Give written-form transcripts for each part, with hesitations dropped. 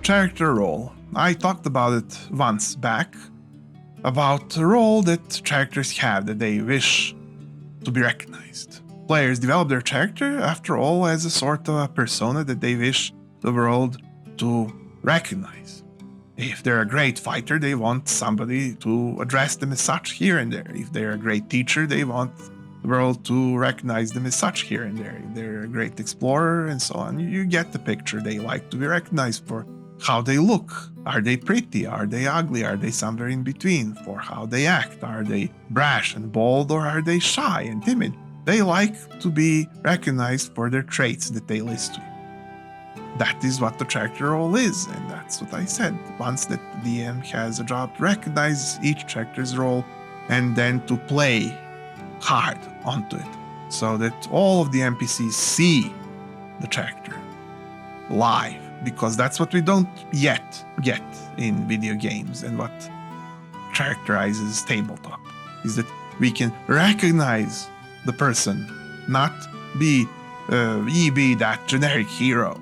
character role. I talked about it once back, about the role that characters have that they wish to be recognized. Players develop their character, after all, as a sort of a persona that they wish the world to recognize. If they're a great fighter, they want somebody to address them as such here and there. If they're a great teacher, they want the world to recognize them as such here and there. If they're a great explorer and so on, you get the picture. They like to be recognized for how they look. Are they pretty? Are they ugly? Are they somewhere in between? For how they act. Are they brash and bold, or are they shy and timid? They like to be recognized for their traits that they list to you. That is what the character role is, and that's what I said. Once that the DM has a job to recognize each character's role and then to play hard onto it so that all of the NPCs see the character live, because that's what we don't yet get in video games, and what characterizes tabletop is that we can recognize the person, not be that generic hero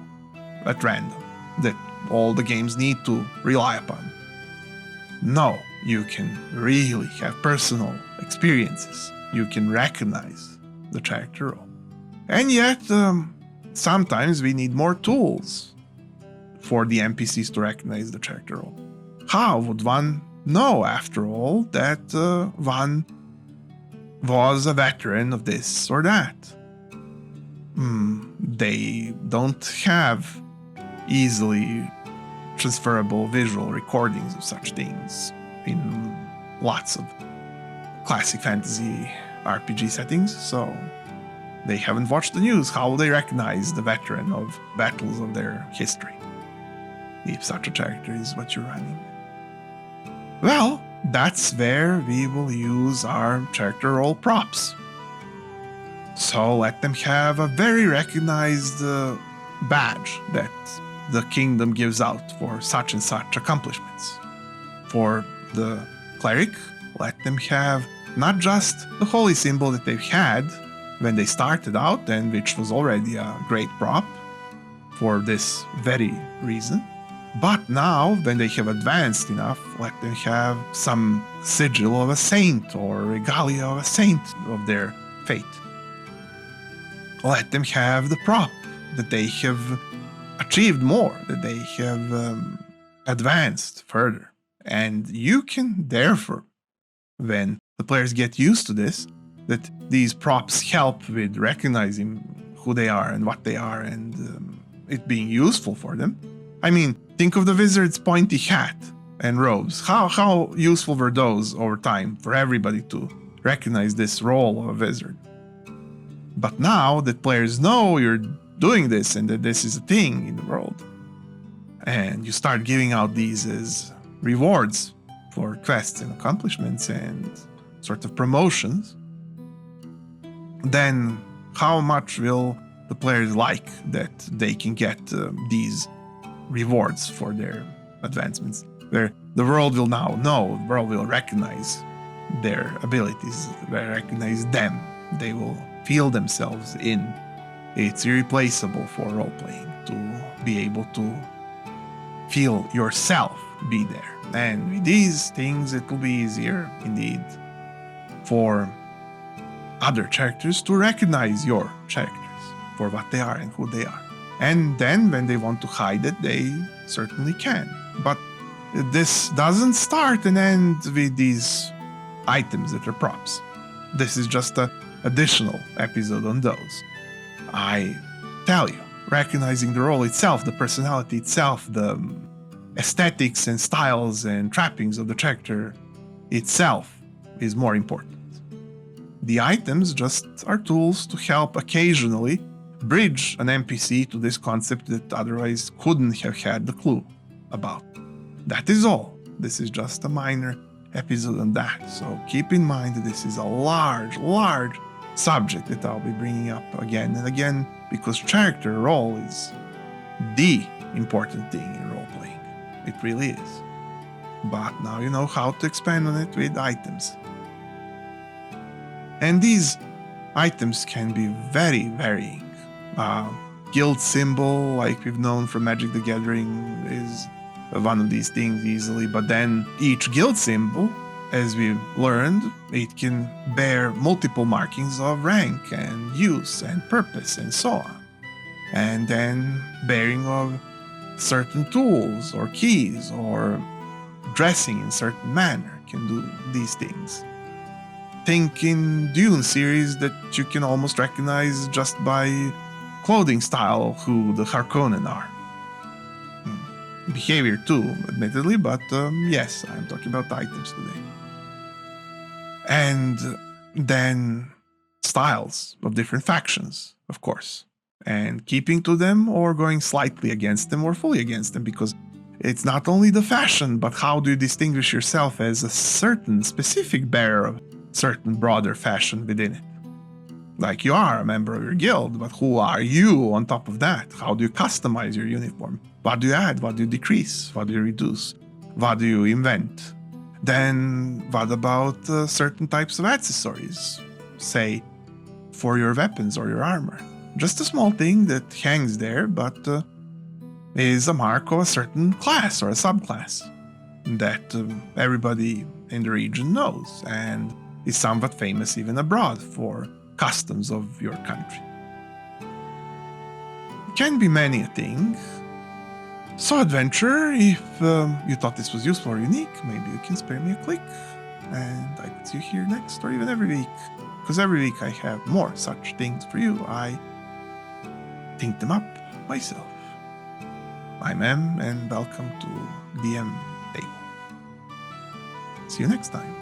at random that all the games need to rely upon. No, you can really have personal experiences. You can recognize the character role. And yet, sometimes we need more tools for the NPCs to recognize the character role. How would one know, after all, that one was a veteran of this or that? They don't have easily transferable visual recordings of such things in lots of classic fantasy RPG settings, so they haven't watched the news. How will they recognize the veteran of battles of their history, if such a character is what you're running? Well, that's where we will use our character role props. So let them have a very recognized badge that the kingdom gives out for such and such accomplishments. For the cleric, let them have not just the holy symbol that they've had when they started out, and which was already a great prop for this very reason, but now when they have advanced enough, let them have some sigil of a saint or regalia of a saint of their fate. Let them have the prop that they have achieved more, that they have advanced further. And you can therefore, when the players get used to this, that these props help with recognizing who they are and what they are, and it being useful for them. I mean, think of the wizard's pointy hat and robes. How useful were those over time for everybody to recognize this role of a wizard? But now that players know you're doing this and that this is a thing in the world, and you start giving out these as rewards for quests and accomplishments and sort of promotions, then how much will the players like that they can get these rewards for their advancements, where the world will now know, the world will recognize their abilities, they recognize them, they will feel themselves in. It's irreplaceable for role-playing to be able to feel yourself be there. And with these things, it will be easier indeed for other characters to recognize your characters for what they are and who they are. And then when they want to hide it, they certainly can. But this doesn't start and end with these items that are props. This is just an additional episode on those. I tell you, recognizing the role itself, the personality itself, the aesthetics and styles and trappings of the character itself is more important. The items just are tools to help occasionally bridge an NPC to this concept that otherwise couldn't have had the clue about. That is all. This is just a minor episode on that. So keep in mind that this is a large subject that I'll be bringing up again and again, because character role is the important thing in role-playing. It really is. But now you know how to expand on it with items. And these items can be very varying. guild symbol, like we've known from Magic the Gathering, is one of these things easily. But then each guild symbol, as we've learned, it can bear multiple markings of rank and use and purpose and so on. And then bearing of certain tools or keys or dressing in certain manner can do these things. Think in Dune series that you can almost recognize just by clothing style who the Harkonnen are. Behavior too, admittedly, but yes, I'm talking about items today. And then styles of different factions, of course, and keeping to them or going slightly against them or fully against them, because it's not only the fashion, but how do you distinguish yourself as a certain specific bearer of certain broader fashion within it. Like you are a member of your guild, but who are you on top of that? How do you customize your uniform? What do you add? What do you decrease? What do you reduce? What do you invent? Then what about certain types of accessories? Say, for your weapons or your armor. Just a small thing that hangs there, but is a mark of a certain class or a subclass that everybody in the region knows and is somewhat famous even abroad for customs of your country. It can be many a thing. So adventurer, if you thought this was useful or unique, maybe you can spare me a click and I could see you here next or even every week. Because every week I have more such things for you. I think them up myself. I'm M and welcome to dMTable. See you next time.